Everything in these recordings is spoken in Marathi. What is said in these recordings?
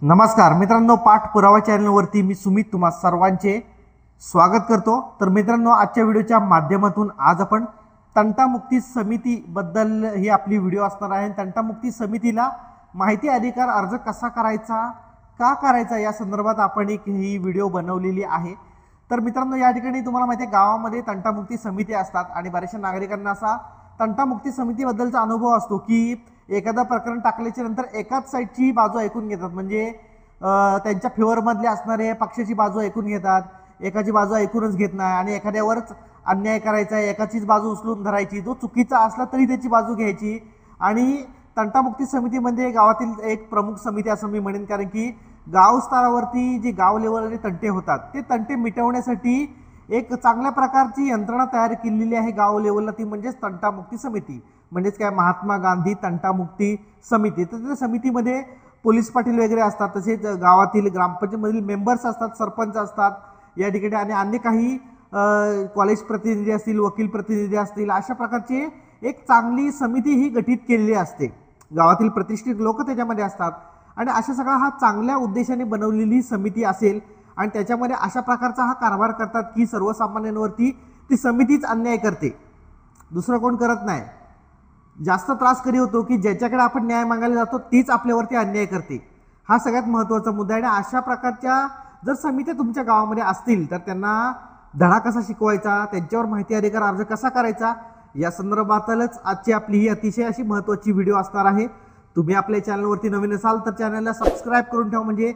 नमस्कार मित्रांनो, पाठपुरावा चॅनलवरती मी सुमित तुम्हा सर्वांचे स्वागत करतो। तर मित्रांनो, आजच्या व्हिडिओच्या माध्यमातून आज आपण तंटामुक्ती समितीबद्दल ही आपली व्हिडिओ असणार आहे। तंटामुक्ती समितीला माहिती अधिकार अर्ज कसा करायचा, का करायचा या संदर्भात आपण ही व्हिडिओ बनवलेली आहे। तर मित्रांनो, या ठिकाणी तुम्हाला माहिती आहे गावामध्ये तंटामुक्ती समिती असतात आणि बऱ्याचशा नागरिकांना असा तंटामुक्ती समितीबद्दलचा अनुभव असतो की एखादा प्रकरण टाकल्याच्या नंतर एकाच साईडची बाजू ऐकून घेतात, म्हणजे त्यांच्या फेवरमधले असणारे पक्षाची बाजू ऐकून घेतात, एकाची बाजू ऐकूनच घेत नाही आणि एखाद्यावरच अन्याय करायचा आहे, एकाचीच बाजू उचलून धरायची, तो चुकीचा असला तरी त्याची बाजू घ्यायची। आणि तंटामुक्ती समितीमध्ये गावातील एक प्रमुख समिती असं मी म्हणेन, कारण की गाव स्तरावरती जे गाव लेवलचे तंटे होतात ते तंटे मिटवण्यासाठी एक चांगल्या प्रकारची यंत्रणा तयार केलेली आहे गाव लेवलला, ती म्हणजेच तंटामुक्ती समिती, म्हणजेच काय महात्मा गांधी तंटामुक्ती समिती। तर त्या समितीमध्ये पोलीस पाटील वगैरे असतात, तसेच गावातील ग्रामपंचायतमधील मेंबर्स असतात, सरपंच असतात या ठिकाणी, आणि अन्य काही कॉलेज प्रतिनिधी असतील, वकील प्रतिनिधी असतील, अशा प्रकारचे एक चांगली समिती ही गठीत केलेली असते। गावातील प्रतिष्ठित लोक त्याच्यामध्ये असतात आणि अशा सगळा हा चांगल्या उद्देशाने बनवलेली समिती असेल आणि त्याच्यामध्ये अशा प्रकारचा हा कारभार करतात की सर्वसामान्यांवरती ती समितीच अन्याय करते, दुसरं कोण करत नाही। जास्त त्रास कधी होतो की ज्याच्याकडे आपण न्याय मागायला जातो तीच आपल्यावरती अन्याय करते, हा सगळ्यात महत्त्वाचा मुद्दा आहे। आणि अशा प्रकारच्या जर समित्या तुमच्या गावामध्ये असतील तर त्यांना धडा कसा शिकवायचा, त्यांच्यावर माहिती अधिकार अर्ज कसा करायचा या संदर्भातच आजची आपली ही अतिशय अशी महत्त्वाची व्हिडिओ असणार आहे। तुम्ही आपल्या चॅनलवरती नवीन असाल तर चॅनलला सबस्क्राईब करून ठेवा, म्हणजे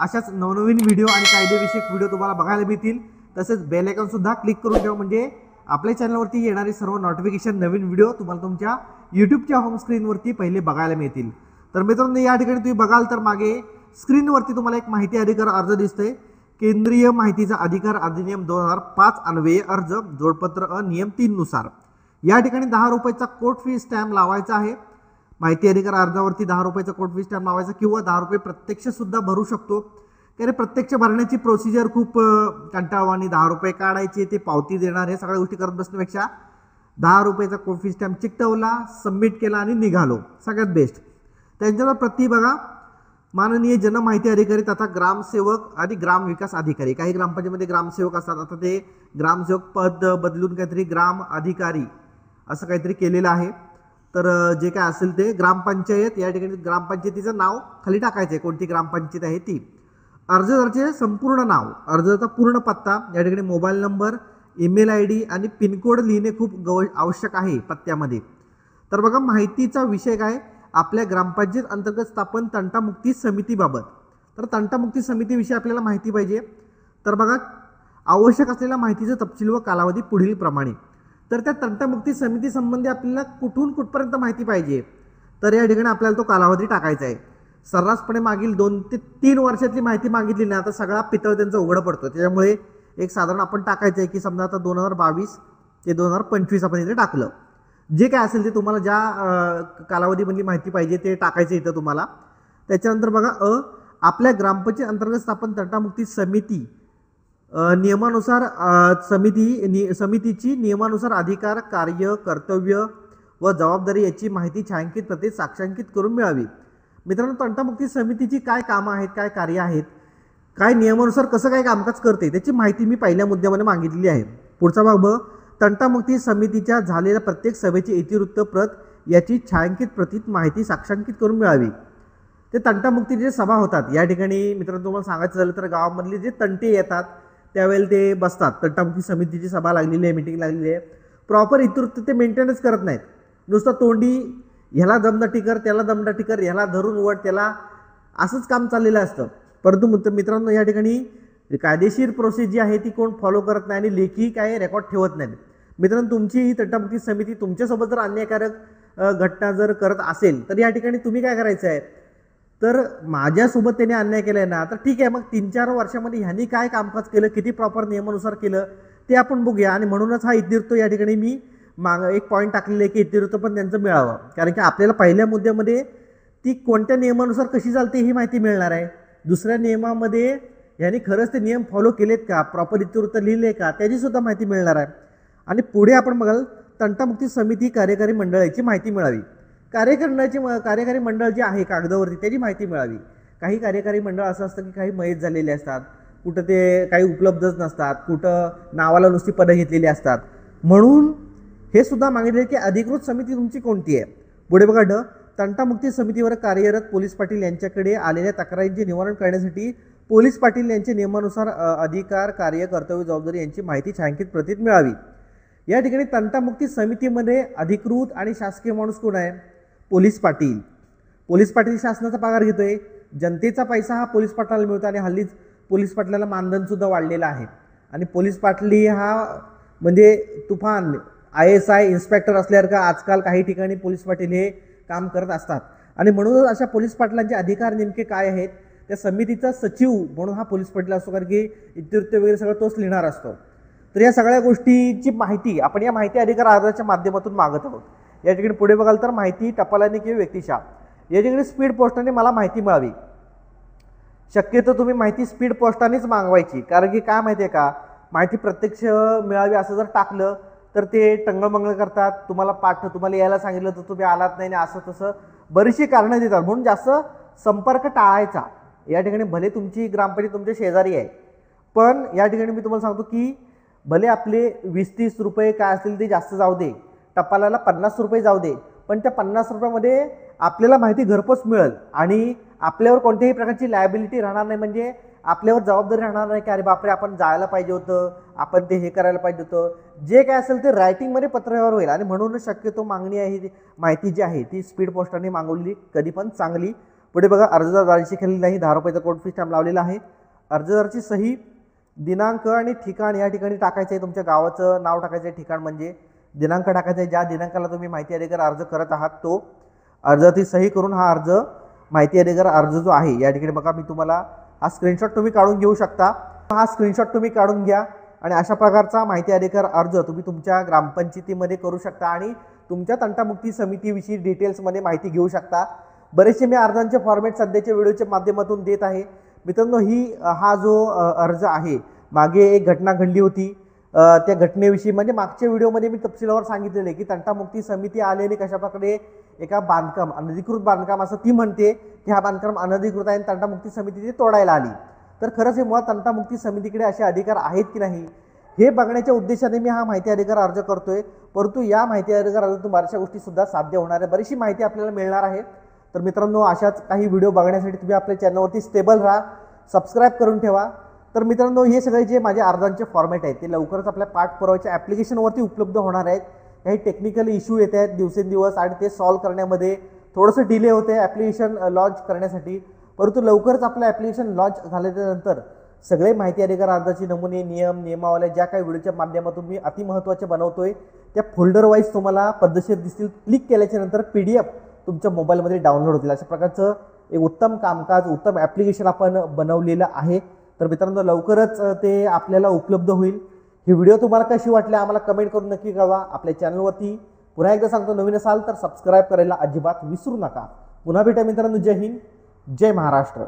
अशाच नवनवीन व्हिडिओ आणि कायदेविषयक व्हिडिओ तुम्हाला बघायला मिळतील। तसेच बेल आयकॉन सुद्धा क्लिक करून ठेवा, म्हणजे आपल्या चॅनलवरती येणारे सर्व नोटिफिकेशन नवीन व्हिडिओ तुम्हाला तुमच्या यूट्यूबच्या होम स्क्रीनवरती पहिले बघायला मिळतील। तर मित्रांनो, या ठिकाणी तुम्ही बघाल तर मागे स्क्रीनवरती तुम्हाला एक माहिती अधिकार अर्ज दिसतोय, केंद्रीय माहितीचा अधिकार अधिनियम 2005 अन्वये अर्ज जोडपत्र अ नियम 3 नुसार या ठिकाणी 10 रुपयाचा कोर्ट फी स्टॅम्प लावायचा आहे। माहिती अधिकार अर्जावरती 10 रुपयाचा कोर्ट फी स्टॅम्प लावायचा किंवा 10 रुपये प्रत्यक्ष सुद्धा भरू शकतो। त्याने प्रत्यक्ष भरण्याची प्रोसिजर खूप कंटाळवाणी, 10 रुपये काढायचे, ते पावती देणार, हे सगळ्या गोष्टी करत बसण्यापेक्षा 10 रुपयाचा कोर्ट फी स्टॅम्प चिकटवला, सबमिट केला आणि निघालो, सगळ्यात बेस्ट। त्यांच्यावर प्रति बघा, माननीय जनमाहिती अधिकारी तथा ग्रामसेवक आणि ग्रामविकास अधिकारी, काही ग्रामपंचायतीमध्ये ग्रामसेवक असतात, आता ते ग्रामसेवक पद बदलून काहीतरी ग्राम अधिकारी असं काहीतरी केलेलं आहे। तर जे काय असेल ते ग्रामपंचायत, या ठिकाणी ग्रामपंचायतीचं नाव खाली टाकायचं आहे, कोणती ग्रामपंचायत आहे ती, अर्जदाराचे संपूर्ण नाव, अर्जदाराचा पूर्ण पत्ता, या ठिकाणी मोबाईल नंबर, ईमेल ID आणि पिनकोड लिहिणे खूप आवश्यक आहे पत्त्यामध्ये। तर बघा, माहितीचा विषय काय, आपल्या ग्रामपंचायत अंतर्गत स्थापन तंटामुक्ती समितीबाबत। तर तंटामुक्ती समितीविषयी आपल्याला माहिती पाहिजे। तर बघा, आवश्यक असलेल्या माहितीचा तपशील व कालावधी पुढील प्रमाणे। तर त्या तंटामुक्ती समिती संबंधी आपल्याला कुठून कुठपर्यंत माहिती पाहिजे, तर या ठिकाणी आपल्याला तो कालावधी टाकायचा आहे। सर्रासपणे मागील 2 ते 3 वर्षातली माहिती मागितली ना, आता सगळा पितळ त्यांचा उघड पडतो, त्याच्यामुळे एक साधारण आपण टाकायचं आहे की समजा आता 2022 ते 2025 आपण इथे टाकलं, जे काय असेल ते तुम्हाला ज्या कालावधीमधली माहिती पाहिजे ते टाकायचं इथं तुम्हाला। त्याच्यानंतर बघा, आपल्या ग्रामपंचायत अंतर्गत स्थापन तंटामुक्ती समिती नियमानुसार समितीची नियमानुसार अधिकार, कार्य, कर्तव्य व जबाबदारी याची माहिती छायांकित प्रती साक्षांकित करून मिळावी। मित्रांनो, तंटामुक्ती समितीची काय कामं आहेत, काय कार्य आहेत, काय नियमानुसार कसं काय कामकाज करते त्याची माहिती मी पहिल्या मुद्द्यामध्ये मागितलेली आहे। पुढचा भाग ब, तंटामुक्ती समितीच्या झालेल्या प्रत्येक सभेची इतिवृत्त प्रत याची छायांकित प्रतीत माहिती साक्षांकित करून मिळावी। ते तंटामुक्ती जे सभा होतात या ठिकाणी मित्रांनो, तुम्हाला सांगायचं झालं तर गावामधले जे तंटे येतात त्यावेळेला ते बसतात, तंटामुक्ती समितीची सभा लागलेली आहे, मीटिंग लागलेली आहे, प्रॉपर इतिवृत्त ते मेंटेनच करत नाहीत, नुसतं तोंडी ह्याला दमदाटी कर, त्याला दमदाटी कर, ह्याला धरून वड, त्याला असंच काम चाललेलं असतं। परंतु मित्रांनो, या ठिकाणी कायदेशीर प्रोसेस जी आहे ती कोण फॉलो करत नाही आणि लेखी काय रेकॉर्ड ठेवत नाहीत। मित्रांनो, तुमची ही तंटामुक्ती समिती तुमच्यासोबत जर अन्यायकारक घटना जर करत असेल तर या ठिकाणी तुम्ही काय करायचं आहे, तर माझ्यासोबत त्याने अन्याय केला आहे ना, तर ठीक आहे, मग 3-4 वर्षामध्ये ह्यांनी काय कामकाज केलं, किती प्रॉपर नियमानुसार केलं ते आपण बघूया। आणि म्हणूनच हा इतिवृत्त या ठिकाणी मी एक पॉईंट टाकलेलं आहे की इतिवृत्त पण त्यांचं मिळावं, कारण की आपल्याला पहिल्या मुद्द्यामध्ये ती कोणत्या नियमानुसार कशी चालते ही माहिती मिळणार आहे, दुसऱ्या नियमामध्ये यांनी खरंच ते नियम फॉलो केलेत का, प्रॉपर इतिवृत्त लिहिले का, त्याची सुद्धा माहिती मिळणार आहे। आणि पुढे आपण बघाल तंटामुक्ती समिती कार्यकारी मंडळाची माहिती मिळावी, कार्यकारी मंडळ जे आहे कागदावरती त्याची माहिती मिळावी, काही कार्यकारी मंडळ असं असतं की काही मयत झालेले असतात, कुठं ते काही उपलब्धच नसतात, कुठं नावाला नुसती पदं घेतलेली असतात. म्हणून हे सुद्धा मागितले की अधिकृत समिती तुमची कोणती आहे. पुढे बघा तंटामुक्ती समितीवर कार्यरत पोलीस पाटील यांच्याकडे आलेल्या तक्रारींचे निवारण करण्यासाठी पोलीस पाटील यांचे नियमानुसार अधिकार, कार्य, कर्तव्य, जबाबदारी यांची माहिती छायांकित प्रतीत मिळावी. या ठिकाणी तंटामुक्ती समितीमध्ये अधिकृत आणि शासकीय माणूस कोण आहे? पोलीस पाटील. पोलीस पाटील शासनाचा पगार घेतोय, जनतेचा पैसा हा पोलीस पाटलाला मिळतो आणि हल्लीच पोलीस पाटलाला मानधन सुद्धा वाढलेलं आहे. आणि पोलीस पाटली हा म्हणजे तुफान ISI इन्स्पेक्टर असल्यासारखं आजकाल काही ठिकाणी पोलीस पाटील हे काम करत असतात. आणि म्हणूनच अशा पोलीस पाटलांचे अधिकार नेमके काय आहेत, त्या समितीचा सचिव म्हणून हा पोलीस पाटील असतो, कारण की इत्युक्त वगैरे सगळं तोच लिहिणार असतो. तर या सगळ्या गोष्टीची माहिती आपण या माहिती अधिकार अर्जाच्या माध्यमातून मागत आहोत. या ठिकाणी पुढे बघाल तर माहिती टपालाने किंवा व्यक्तिशा, या ठिकाणी स्पीड पोस्टाने मला माहिती मिळावी. शक्यतो तुम्ही माहिती स्पीड पोस्टानेच मागवायची, कारण की काय माहिती आहे का, माहिती प्रत्यक्ष मिळावी असं जर टाकलं तर ते टंगळमंगळ करतात. तुम्हाला यायला सांगितलं तर तुम्ही आलात नाही, असं तसं बरीचशी कारणं देतात. म्हणून जास्त संपर्क टाळायचा. या ठिकाणी भले तुमची ग्रामपंचायत तुमच्या शेजारी आहे, पण या ठिकाणी मी तुम्हाला सांगतो की भले आपले 20-30 रुपये काय असतील ते जास्त जाऊ दे, टपालाला 50 रुपये जाऊ दे, पण त्या 50 रुपयामध्ये आपल्याला माहिती घरपोच मिळेल आणि आपल्यावर कोणत्याही प्रकारची लायबिलिटी राहणार नाही. म्हणजे आपल्यावर जबाबदारी राहणार नाही की अरे बापरे आपण जायला पाहिजे होतं, आपण ते हे करायला पाहिजे होतं. जे काय असेल ते रायटिंगमध्ये पत्रावर होईल. आणि म्हणूनच शक्यतो मागणी आहे माहिती जी आहे ती स्पीड पोस्टाने मागवली कधी पण चांगली. पुढे बघा अर्जदार दारीची केलेली नाही, 10 रुपयाचा कोर्ट फी स्टॅम्प लावलेला आहे. अर्जदाराची सही, दिनांक आणि ठिकाण या ठिकाणी टाकायचं आहे. तुमच्या गावाचं नाव टाकायचं आहे, ठिकाण म्हणजे दिनांक टाकायचा आहे. ज्या दिनांकाला तुम्ही माहिती अधिकार अर्ज करत आहात तो अर्जाची सही करून हा अर्ज माहिती अधिकार अर्ज जो आहे या ठिकाणी बघा मी तुम्हाला हा स्क्रीनशॉट तुम्ही काढून घेऊ शकता. हा स्क्रीनशॉट तुम्ही काढून घ्या आणि अशा प्रकारचा माहिती अधिकार अर्ज तुम्ही तुमच्या ग्रामपंचायतीमध्ये करू शकता आणि तुमच्या तंटामुक्ती समितीविषयी डिटेल्समध्ये माहिती घेऊ शकता. बरेचसे मी अर्जांचे फॉर्मॅट सध्याच्या व्हिडिओच्या माध्यमातून देत आहे. मित्रांनो हा जो अर्ज आहे, मागे एक घटना घडली होती, त्या घटनेविषयी म्हणजे मागच्या व्हिडिओमध्ये मी तपशीलवार सांगितलेले की तंटामुक्ती समिती आलेली कशाप्रकारे एका बांधकाम अनधिकृत बांधकाम असं ती म्हणते की हा बांधकाम अनधिकृत आहे आणि तंटामुक्ती समिती ते तोडायला आली. तर खरंच हे मुळात तंटामुक्ती समितीकडे असे अधिकार आहेत की नाही हे बघण्याच्या उद्देशाने मी हा माहिती अधिकार अर्ज करतोय. परंतु या माहिती अधिकार अर्जातून बऱ्याचशा गोष्टी सुद्धा साध्य होणार आहे, बरीचशी माहिती आपल्याला मिळणार आहे. तर मित्रांनो अशाच काही व्हिडिओ बघण्यासाठी तुम्ही आपल्या चॅनलवरती स्टेबल राहा, सबस्क्राईब करून ठेवा. तर मित्रांनो हे सगळे जे माझे अर्जांचे फॉर्मॅट आहेत ते लवकरच आपल्या पाठपुराव्याच्या ॲप्लिकेशनवरती उपलब्ध होणार आहेत. काही टेक्निकल इश्यू येत आहेत दिवसेंदिवस आणि ते सॉल्व्ह करण्यामध्ये थोडंसं डिले होते ॲप्लिकेशन लॉन्च करण्यासाठी. परंतु लवकरच आपलं ॲप्लिकेशन लॉन्च झाल्यानंतर सगळे माहिती अधिकार अर्जाचे नमुने, नियम, नियमावल्या ज्या काही व्हिडिओच्या माध्यमातून मी अतिमहत्त्वाचे बनवतोय त्या फोल्डर वाईज तुम्हाला पद्धतशीर दिसतील. क्लिक केल्याच्या नंतर PDF तुमच्या मोबाईलमध्ये डाउनलोड होतील. अशा प्रकारचं एक उत्तम कामकाज, उत्तम ॲप्लिकेशन आपण बनवलेलं आहे. तर मित्रांनो लवकरच ते आपल्याला उपलब्ध होईल. ही व्हिडिओ तुम्हाला कशी वाटली आम्हाला कमेंट करून नक्की कळवा. आपल्या चॅनलवरती पुन्हा एकदा सांगतो नवीन असाल तर सबस्क्राईब करायला अजिबात विसरू नका. पुन्हा भेटा मित्रांनो. जय हिंद, जय महाराष्ट्र.